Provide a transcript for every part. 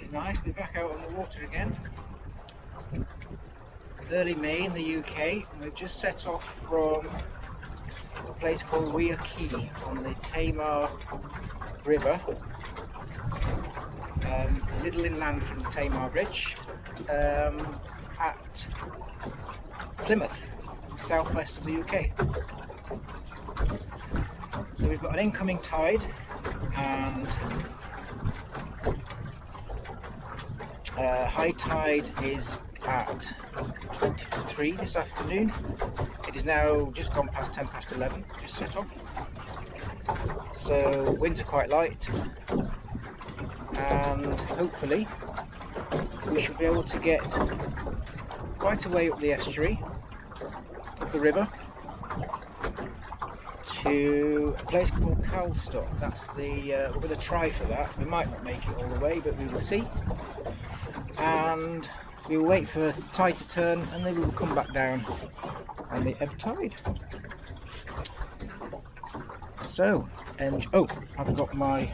It's nice to be back out on the water again. Early May in the UK, and we've just set off from a place called Weir Quay on the Tamar River, a little inland from the Tamar Bridge, at Plymouth, southwest of the UK. So we've got an incoming tide, and high tide is at 20 to 3 this afternoon. It is now just gone past 10 past 11, just set off. So winds are quite light, and hopefully we should be able to get quite a way up the estuary, up the river, to a place called Calstock. That's the we're going to try for that. We might not make it all the way, but we will see. And we will wait for the tide to turn, and then we will come back down on the ebb tide. So, and oh, I've got my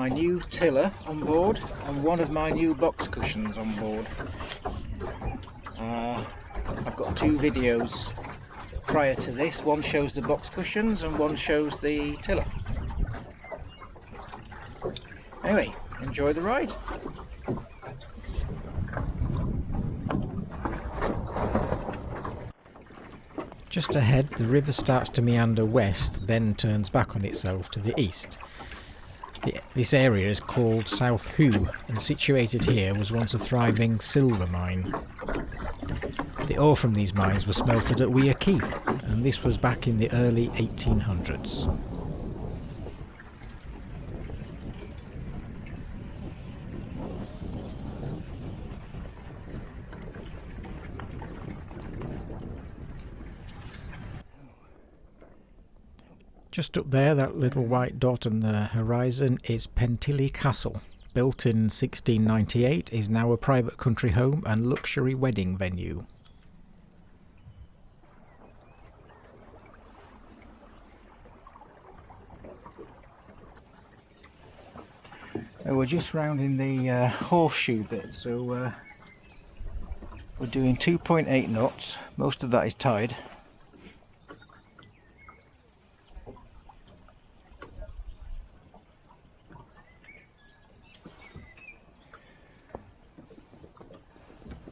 new tiller on board and one of my new box cushions on board. I've got two videos prior to this. One shows the box cushions and one shows the tiller. Anyway, enjoy the ride. Just ahead, the river starts to meander west, then turns back on itself to the east. This area is called South Hoo, and situated here was once a thriving silver mine. The ore from these mines was smelted at Weir Quay, and this was back in the early 1800s. Just up there, that little white dot on the horizon is Cothele Castle. Built in 1698, is now a private country home and luxury wedding venue. So we're just rounding the horseshoe bit, so we're doing 2.8 knots, most of that is tide.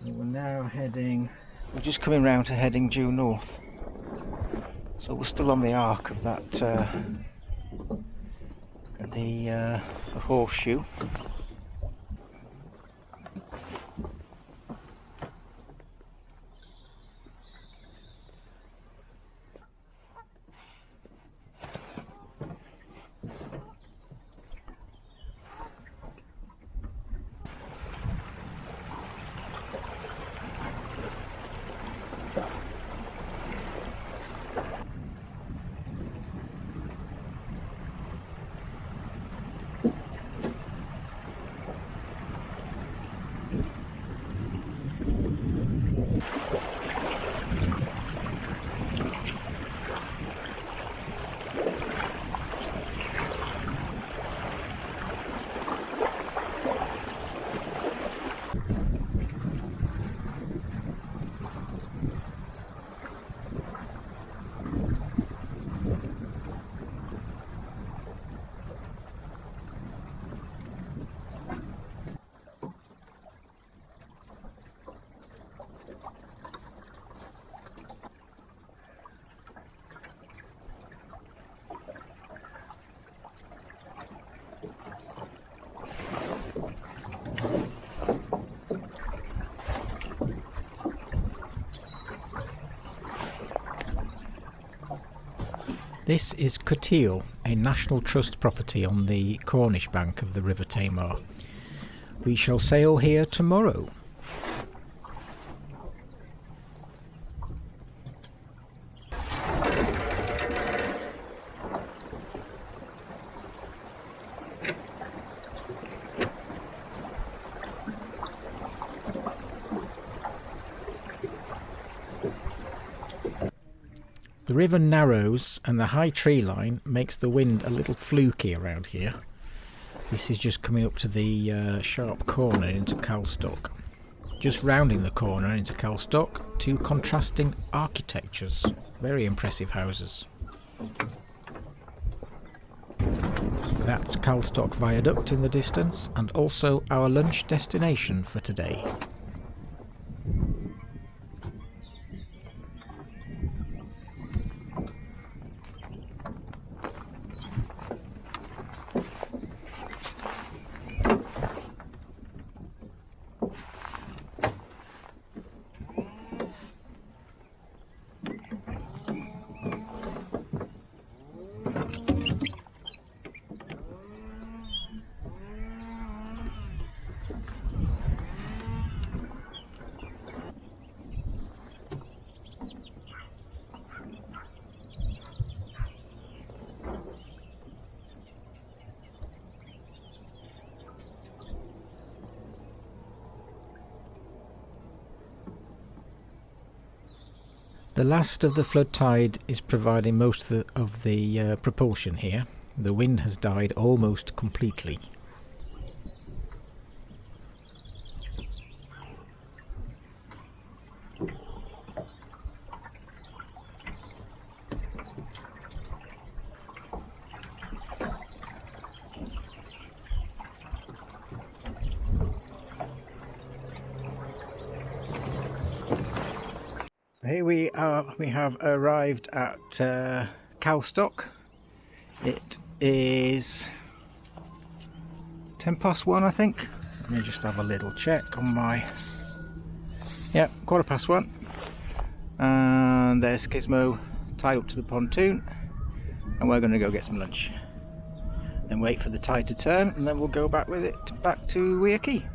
We're now heading, we're just coming round to heading due north, so we're still on the arc of that, the horseshoe. This is Cothele, a National Trust property on the Cornish bank of the River Tamar. We shall sail here tomorrow. The river narrows and the high tree line makes the wind a little fluky around here. This is just coming up to the sharp corner into Calstock. Just rounding the corner into Calstock, two contrasting architectures. Very impressive houses. That's Calstock Viaduct in the distance, and also our lunch destination for today. The last of the flood tide is providing most of the propulsion here. The wind has died almost completely. Here we are, we have arrived at Calstock. It is 1:10, I think. Let me just have a little check on my... Yeah, 1:15. And there's Skismo tied up to the pontoon. And we're going to go get some lunch. Then wait for the tide to turn, and then we'll go back with it back to Weir Quay.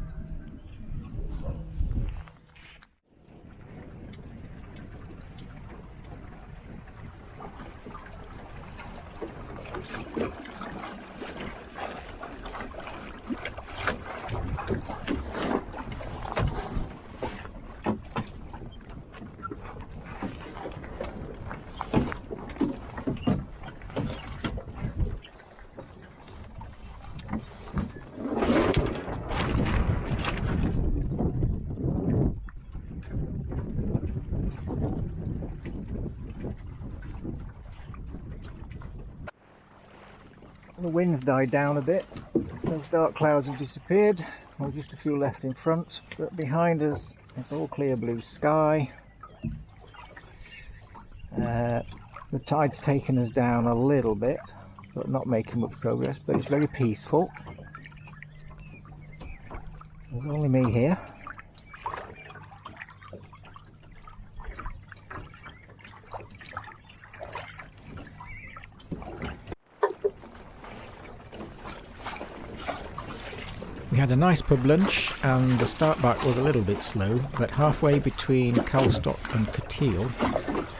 The wind's died down a bit, those dark clouds have disappeared, there's just a few left in front, but behind us it's all clear blue sky. The tide's taken us down a little bit, but not making much progress, but it's very peaceful. There's only me here. We had a nice pub lunch, and the start back was a little bit slow, but halfway between Calstock and Cothele,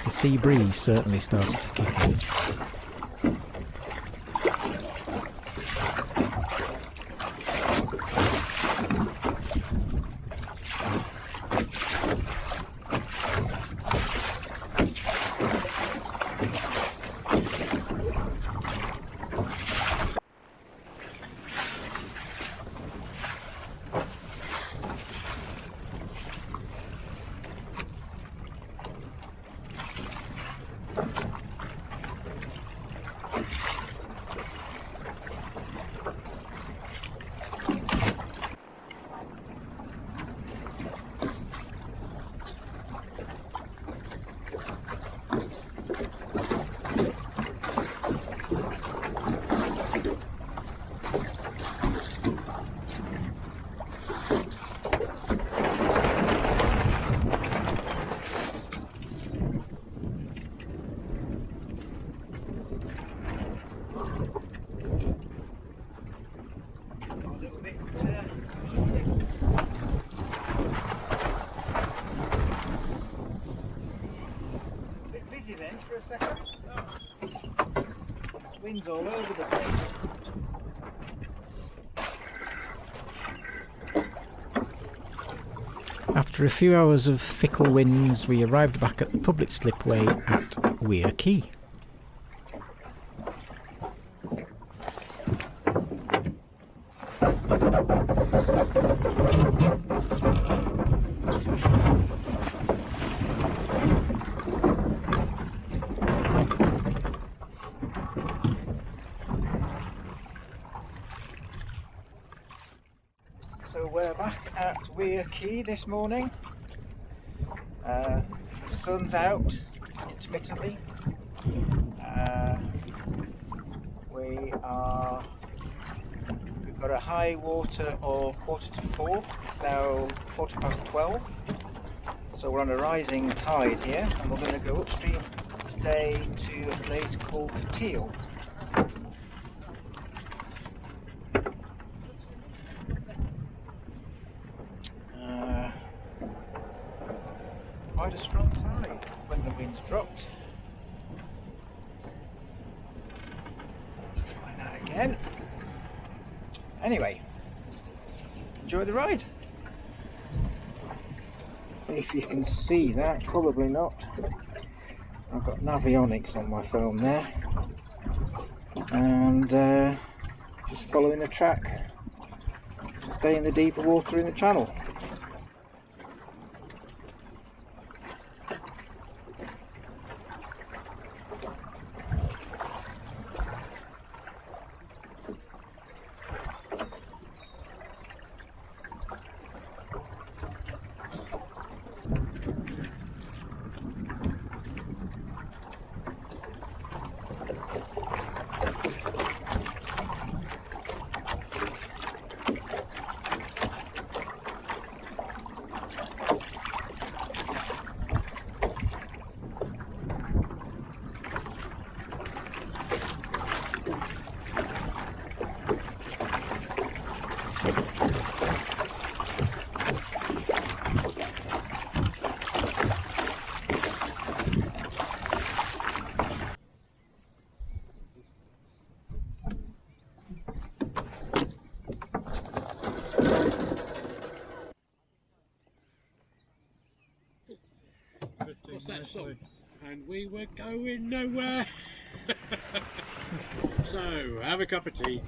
the sea breeze certainly started to kick in. Then for a second. Wind's all over the place. After a few hours of fickle winds, we arrived back at the public slipway at Weir Quay. So we're back at Weir Quay this morning. The sun's out intermittently. We've got a high water of 4:45. It's now 12:15. So we're on a rising tide here, and we're going to go upstream today to a place called Cothele. Quite a strong tide when the wind's dropped. Try that again. Anyway, enjoy the ride. If you can see that, probably not. I've got Navionics on my phone there, and just following the track to stay in the deeper water in the channel. What's that song? And we were going nowhere. So, have a cup of tea.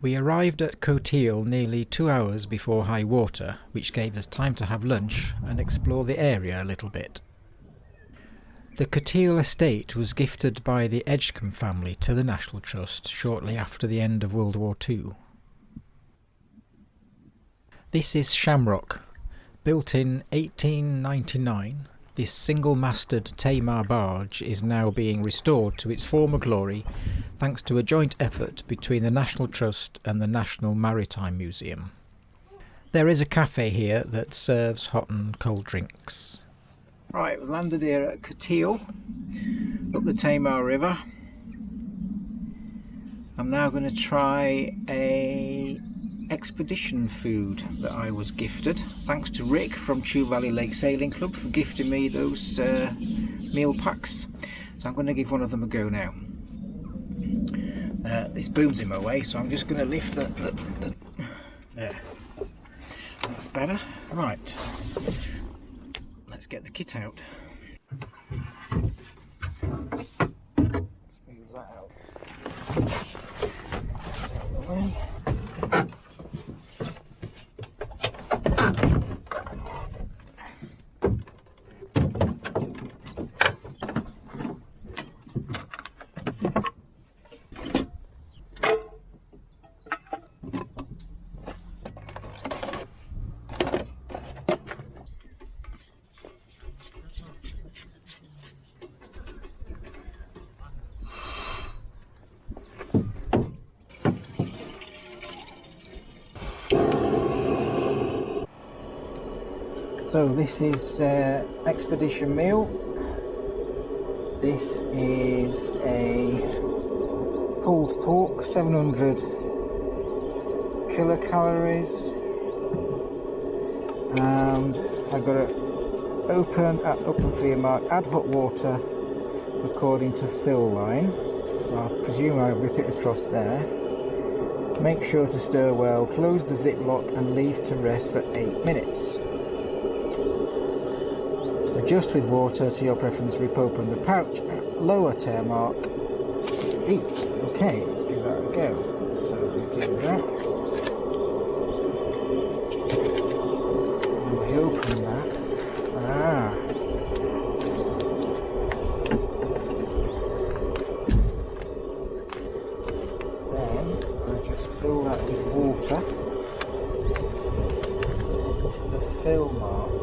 We arrived at Cothele nearly 2 hours before high water, which gave us time to have lunch and explore the area a little bit. The Cothele estate was gifted by the Edgecombe family to the National Trust shortly after the end of World War II. This is Shamrock. Built in 1899, this single-masted Tamar barge is now being restored to its former glory thanks to a joint effort between the National Trust and the National Maritime Museum. There is a cafe here that serves hot and cold drinks. Right, we've landed here at Cothele, up the Tamar River. I'm now going to try a expedition food that I was gifted. Thanks to Rick from Chew Valley Lake Sailing Club for gifting me those meal packs. So I'm going to give one of them a go now. This boom's in my way, so I'm just going to lift the there. That's better. Right. Let's get the kit out. Move that out. So this is expedition meal. This is a pulled pork, 700 kilocalories, and I've got to open at upper fear mark, add hot water according to fill line. So I presume I rip it across there. Make sure to stir well, close the ziplock and leave to rest for 8 minutes. Adjust with water to your preference, rip open the pouch at lower tear mark. Eat. Okay, let's give that a go. So we do that. And we open that. Then I just fill that with water to the fill mark.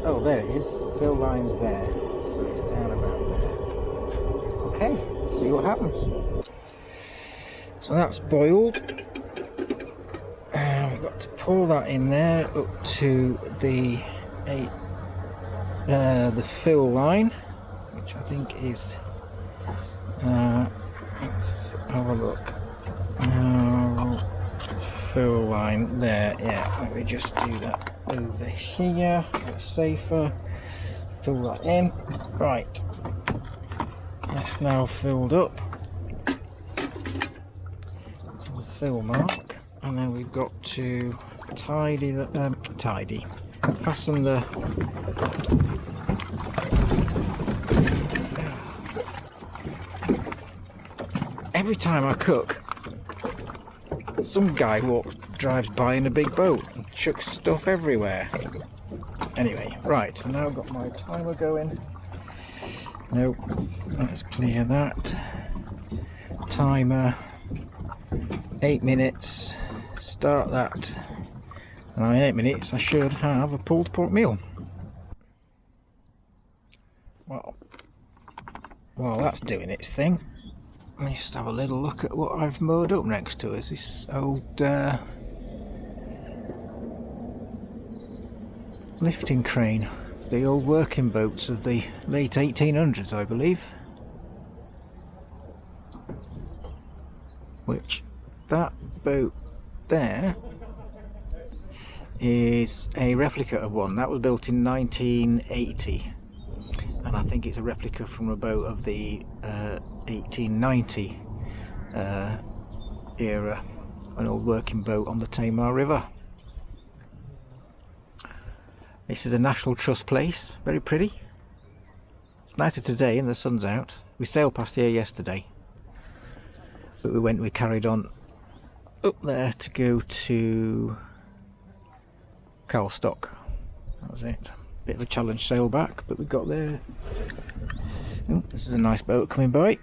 Oh, there it is. Fill line's there. So it's down about there. Okay, let's see what happens. So that's boiled. We've got to pull that in there up to the fill line, which I think is. Let's have a look. Fill line there. Yeah, let me just do that over here. That's safer. Fill that in. Right. That's now filled up to the fill mark, and then we've got to fasten the every time I cook, some guy drives by in a big boat and chucks stuff everywhere. Anyway, right, so now I've got my timer going. Nope, let's clear that. Timer, 8 minutes, start that. And in 8 minutes I should have a pulled pork meal. Well, while that's doing its thing, let me just have a little look at what I've moored up next to us. This old lifting crane, the old working boats of the late 1800s, I believe. Which, that boat there is a replica of one. That was built in 1980, and I think it's a replica from a boat of the 1890 era, an old working boat on the Tamar River. This is a National Trust place, very pretty. It's nicer today and the sun's out. We sailed past here yesterday, but we carried on up there to go to Calstock. That was it. Bit of a challenge sail back, but we got there. Oh, this is a nice boat coming by.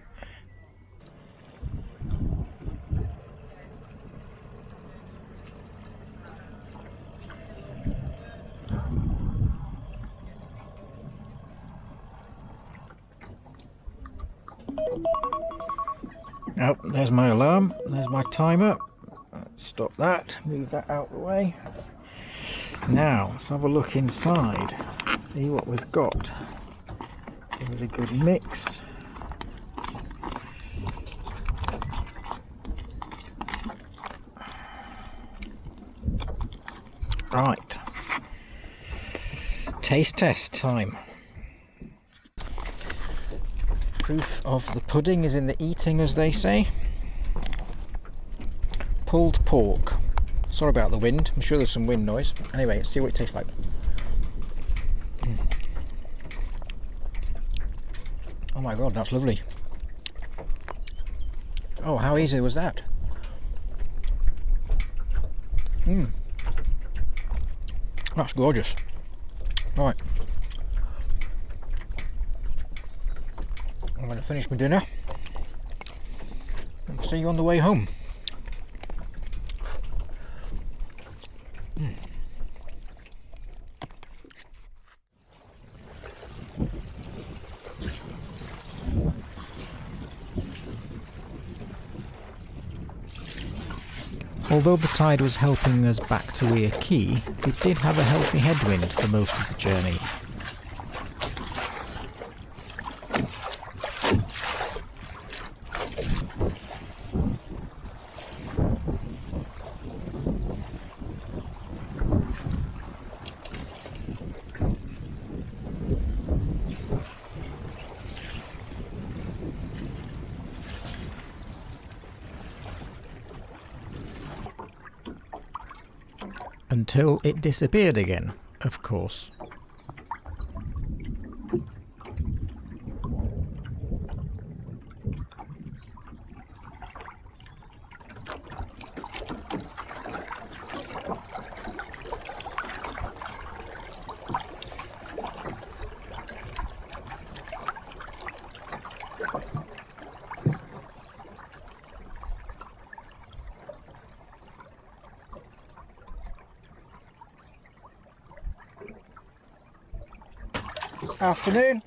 Oh, there's my alarm, there's my timer. Let's stop that, move that out of the way. Now, let's have a look inside, see what we've got. Give it a good mix. Right. Taste test time. Proof of the pudding is in the eating, as they say. Pulled pork. Sorry about the wind, I'm sure there's some wind noise. Anyway, let's see what it tastes like. Oh my god, that's lovely. Oh, how easy was that? That's gorgeous. Right. I'm going to finish my dinner and see you on the way home. Although the tide was helping us back to Weir Quay, we did have a healthy headwind for most of the journey. Until it disappeared again, of course. Afternoon.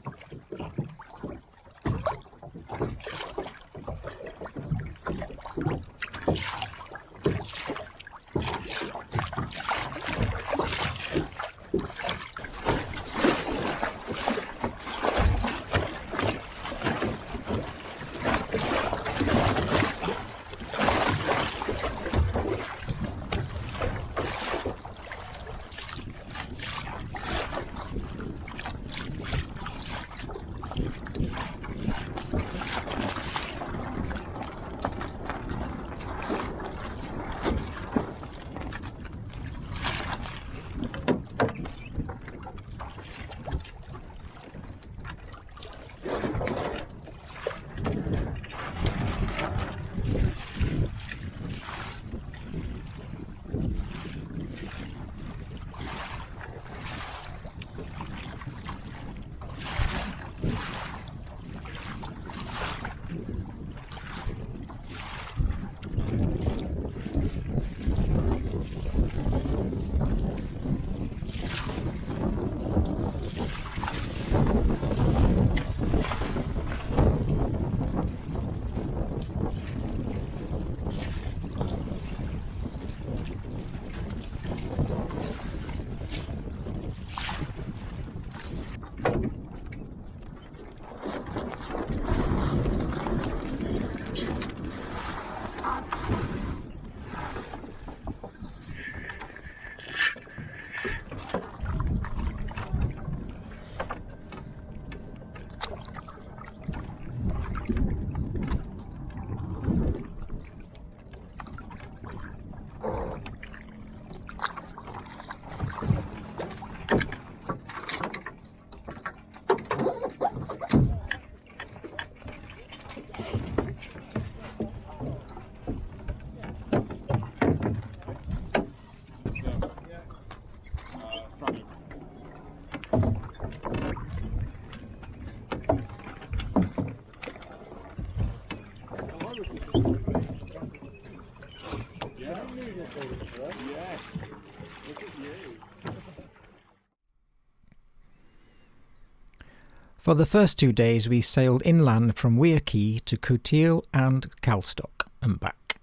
For the first 2 days we sailed inland from Weir Quay to Cothele and Calstock and back.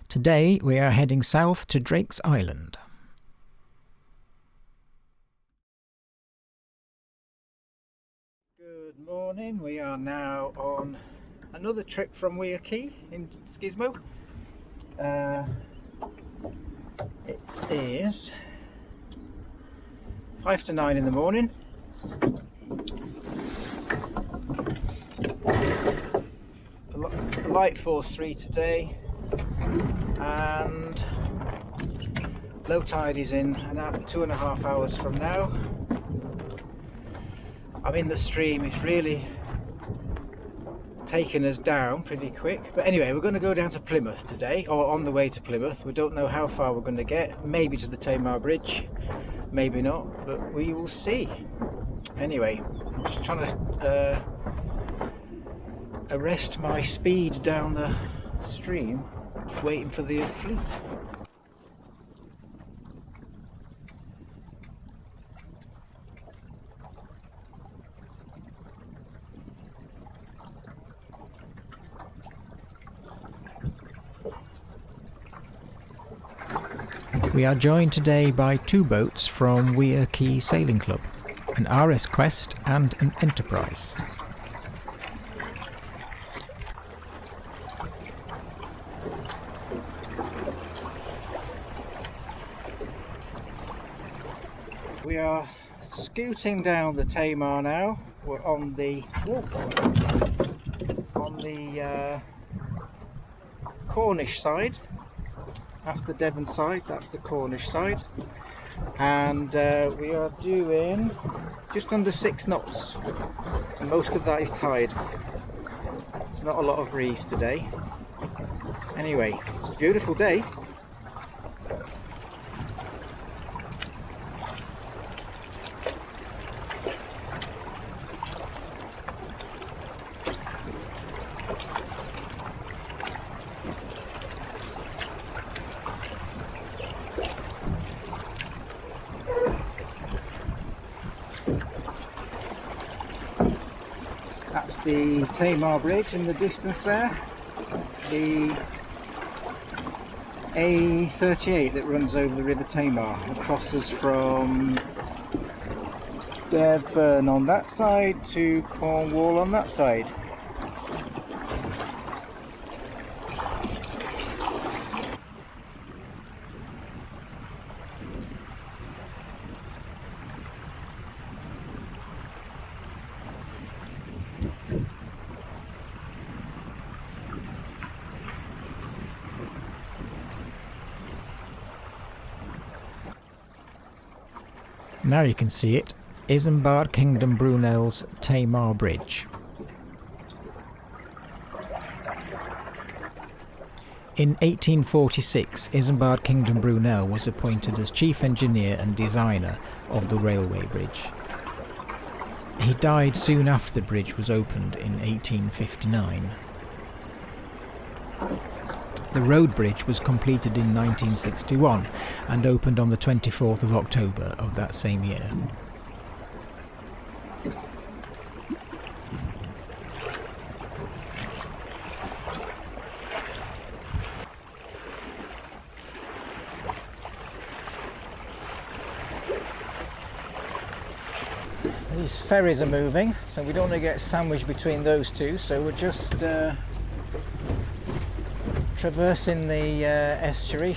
Today we are heading south to Drake's Island. Good morning, we are now on another trip from Weir Quay in Skismo. It is 5 to 9 in the morning. Light force 3 today, and low tide is in 2.5 hours from now. I'm in the stream, it's really taken us down pretty quick, but anyway, we're going to go down to Plymouth today, or on the way to Plymouth. We don't know how far we're going to get, maybe to the Tamar Bridge, maybe not, but we will see. Anyway, I'm just trying to arrest my speed down the stream, waiting for the fleet. We are joined today by two boats from Weir Quay Sailing Club, an RS Quest and an Enterprise. We are scooting down the Tamar now. We're on the Cornish side. That's the Devon side, that's the Cornish side. And we are doing just under 6 knots. And most of that is tide. It's not a lot of breeze today. Anyway, it's a beautiful day. That's the Tamar Bridge in the distance there, the A38 that runs over the River Tamar and crosses from Devon on that side to Cornwall on that side. Now you can see it, Isambard Kingdom Brunel's Tamar Bridge. In 1846, Isambard Kingdom Brunel was appointed as chief engineer and designer of the railway bridge. He died soon after the bridge was opened in 1859. The road bridge was completed in 1961 and opened on the 24th of October of that same year. These ferries are moving, so we don't want to get sandwiched between those two, so we're just traversing the estuary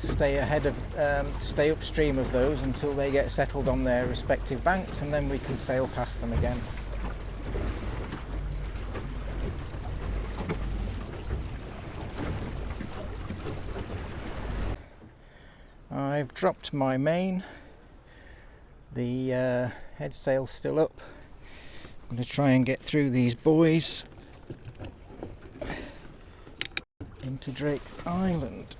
to stay ahead of, to stay upstream of those until they get settled on their respective banks, and then we can sail past them again. I've dropped my main. The head sail's still up. I'm going to try and get through these buoys into Drake's Island.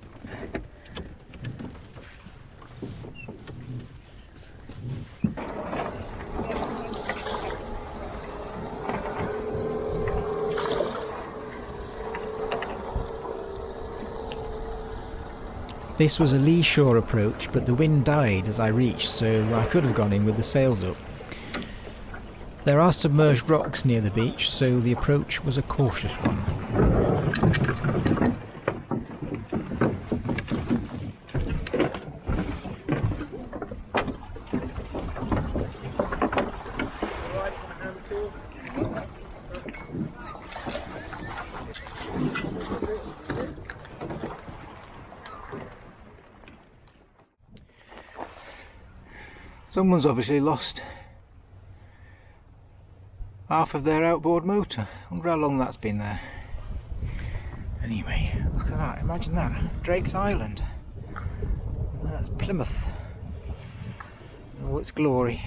This was a lee shore approach, but the wind died as I reached, so I could have gone in with the sails up. There are submerged rocks near the beach, so the approach was a cautious one. Someone's obviously lost half of their outboard motor. I wonder how long that's been there. Anyway, look at that, imagine that. Drake's Island. That's Plymouth in all its glory.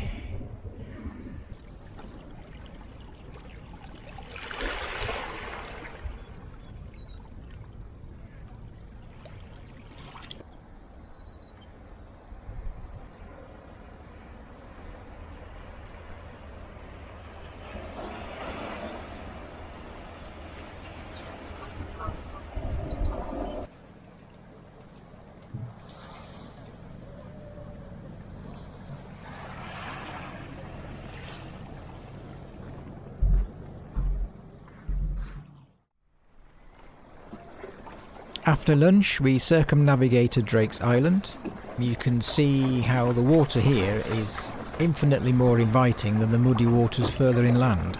After lunch, we circumnavigated Drake's Island, you can see how the water here is infinitely more inviting than the muddy waters further inland.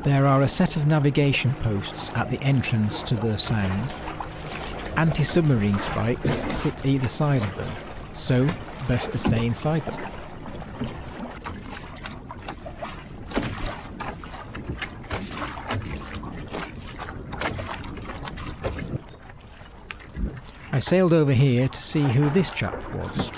There are a set of navigation posts at the entrance to the sound. Anti-submarine spikes sit either side of them, so best to stay inside them. I sailed over here to see who this chap was.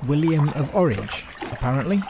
William of Orange, apparently.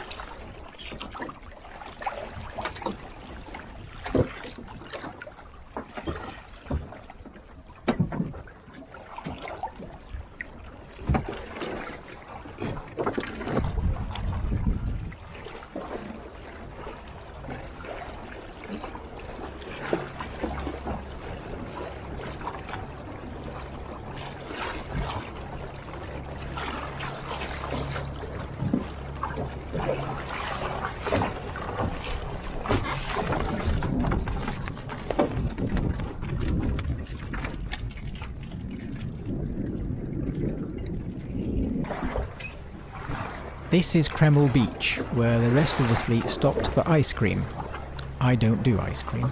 This is Kreml Beach, where the rest of the fleet stopped for ice cream. I don't do ice cream.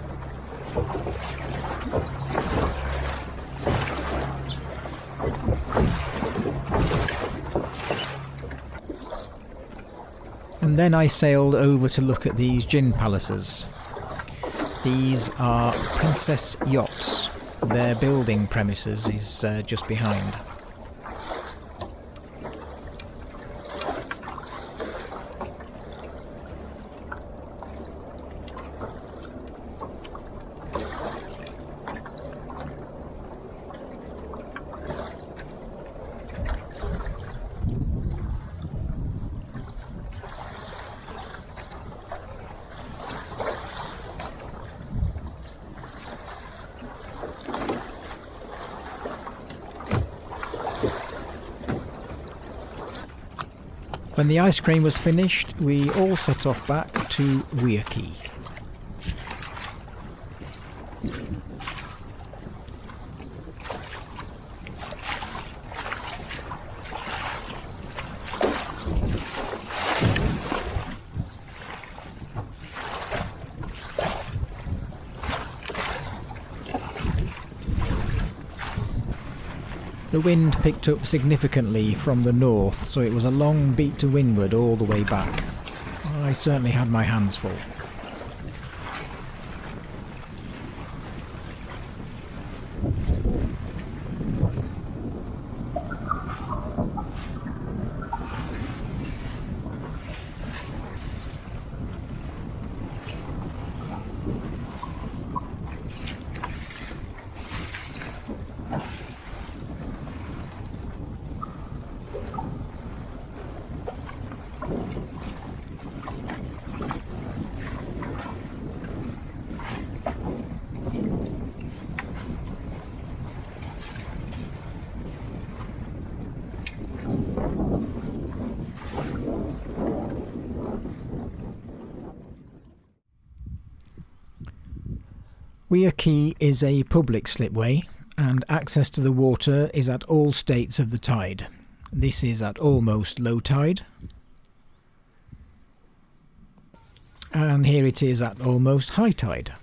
And then I sailed over to look at these gin palaces. These are Princess Yachts. Their building premises is just behind. When the ice cream was finished, we all set off back to Weir Quay. The wind picked up significantly from the north, so it was a long beat to windward all the way back. I certainly had my hands full. Weir Quay is a public slipway, and access to the water is at all states of the tide. This is at almost low tide, and here it is at almost high tide.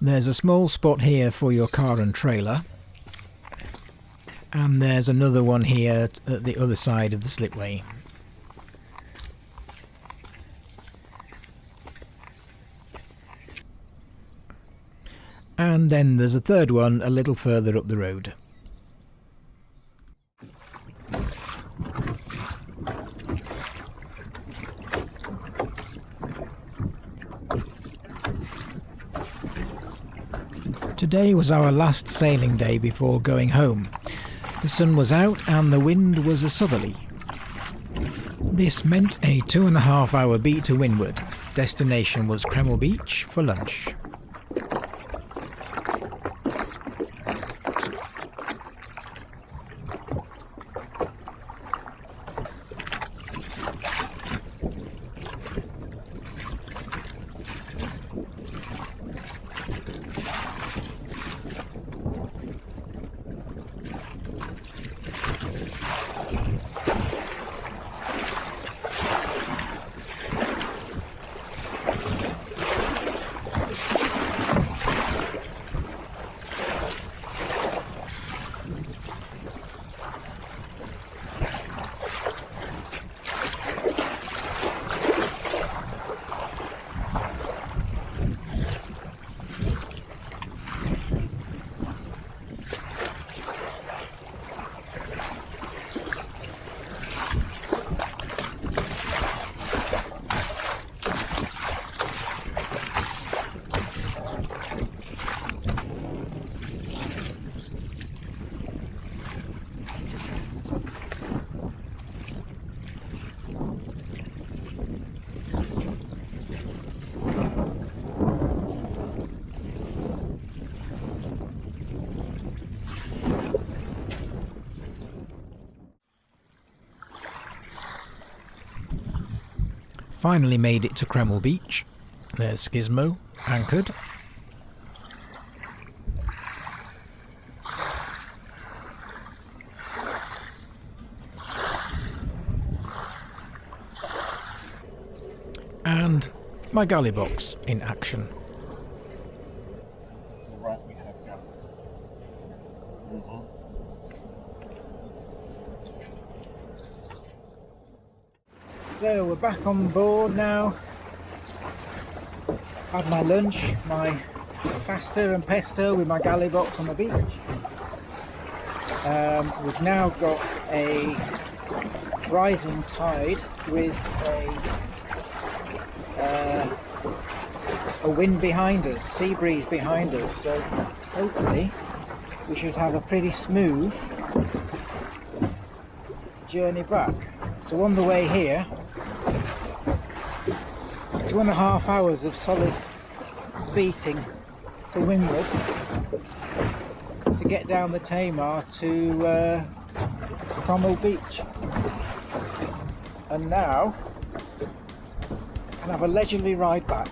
There's a small spot here for your car and trailer, And there's another one here at the other side of the slipway. And then there's a third one a little further up the road. Today was our last sailing day before going home. The sun was out and the wind was a southerly. This meant a 2.5 hour beat to windward. Destination was Cremel Beach for lunch. Finally made it to Cremel Beach. There's Skismo, anchored. And my galley box in action. Right, we have galley. So we're back on board now. Had my lunch, my pasta and pesto with my galley box on the beach. We've now got a rising tide with a wind behind us, sea breeze behind us, so hopefully we should have a pretty smooth journey back. So on the way here, 2.5 hours of solid beating to windward to get down the Tamar to Cromwell Beach, and now can have a leisurely ride back.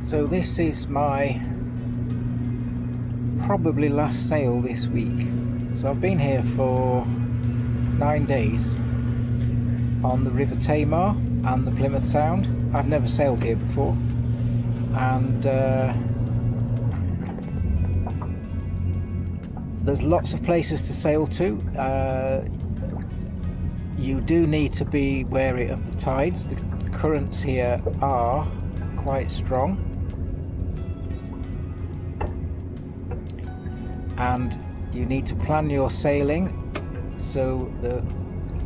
So this is my probably last sail this week. So I've been here for 9 days on the River Tamar and the Plymouth Sound. I've never sailed here before, and there's lots of places to sail to. You do need to be wary of the tides. The currents here are quite strong, and you need to plan your sailing so the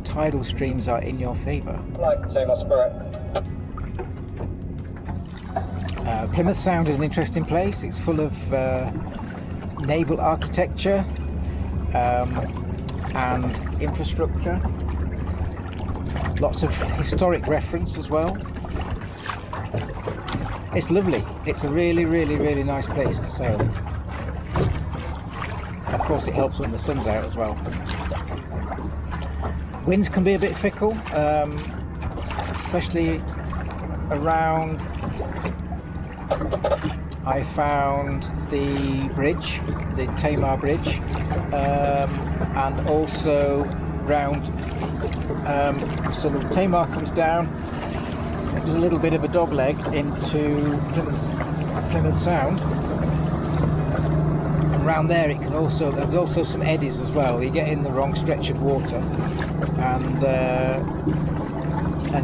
tidal streams are in your favour. Like Tamar Spirit. Plymouth Sound is an interesting place. It's full of naval architecture and infrastructure. Lots of historic reference as well. It's lovely. It's a really, really, really nice place to sail. Of course, it helps when the sun's out as well. Winds can be a bit fickle, especially around. I found the bridge, the Tamar Bridge, and also round. So the Tamar comes down. There's a little bit of a dogleg into Plymouth Sound, and round there it can also, there's also some eddies as well. You get in the wrong stretch of water, and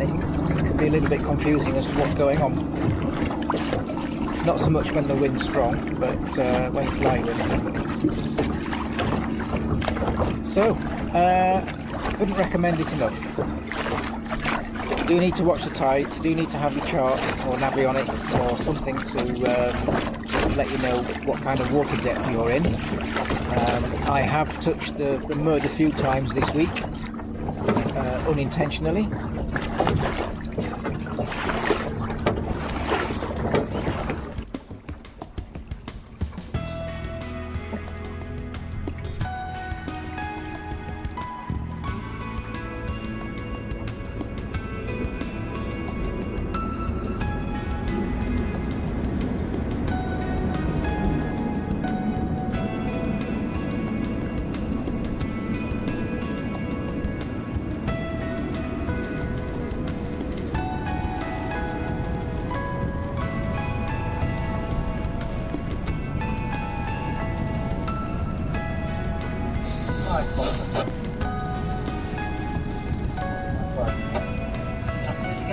it can be a little bit confusing as to what's going on. Not so much when the wind's strong, but when it's light wind. So, couldn't recommend it enough. You do need to watch the tides, you do need to have your chart or navionics or something to let you know what kind of water depth you're in. I have touched the mud a few times this week, unintentionally.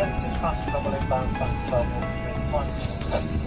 Just fast travel inbound, fast travel,